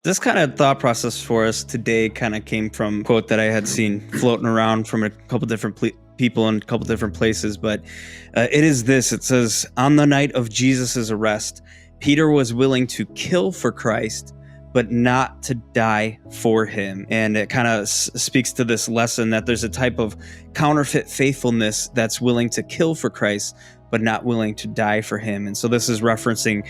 This kind of thought process for us today kind of came from a quote that I had seen floating around from a couple different people in a couple different places, but it is this. It says, "On the night of Jesus's arrest, Peter was willing to kill for Christ, but not to die for him." And it kind of speaks to this lesson that there's a type of counterfeit faithfulness that's willing to kill for Christ, but not willing to die for him. And so this is referencing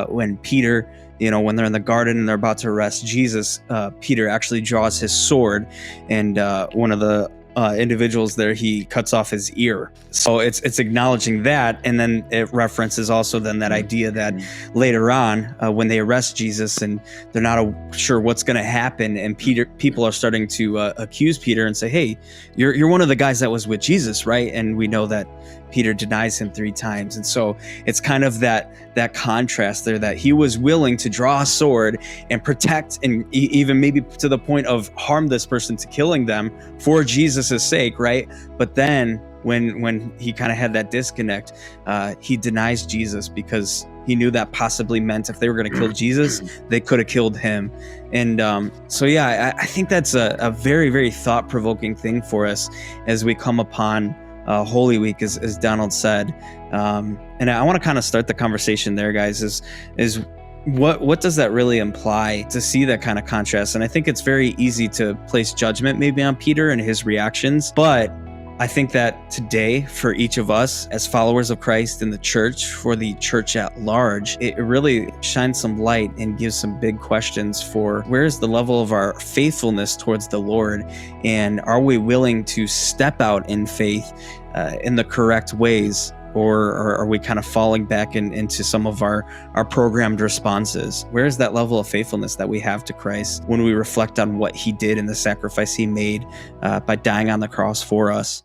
when Peter, when they're in the garden and they're about to arrest Jesus, Peter actually draws his sword, and one of the individuals there, he cuts off his ear. So it's acknowledging that, and then it references also then that idea that later on, when they arrest Jesus and they're not sure what's going to happen, and people are starting to accuse Peter and say, "Hey, you're one of the guys that was with Jesus, right?" And we know that Peter denies him 3 times. And so it's kind of that contrast there, that he was willing to draw a sword and protect and even maybe to the point of harm this person to killing them for Jesus's sake, right? But then when he kind of had that disconnect, he denies Jesus because he knew that possibly meant if they were going to kill Jesus, they could have killed him. And so, yeah, I think that's a very, very thought-provoking thing for us as we come upon Holy Week, as Donald said. And I want to kind of start the conversation there, guys, is what does that really imply to see that kind of contrast? And I think it's very easy to place judgment maybe on Peter and his reactions, but I think that today, for each of us as followers of Christ in the church, for the church at large, it really shines some light and gives some big questions for where is the level of our faithfulness towards the Lord, and are we willing to step out in faith in the correct ways? Or are we kind of falling back into some of our programmed responses? Where is that level of faithfulness that we have to Christ when we reflect on what he did and the sacrifice he made by dying on the cross for us?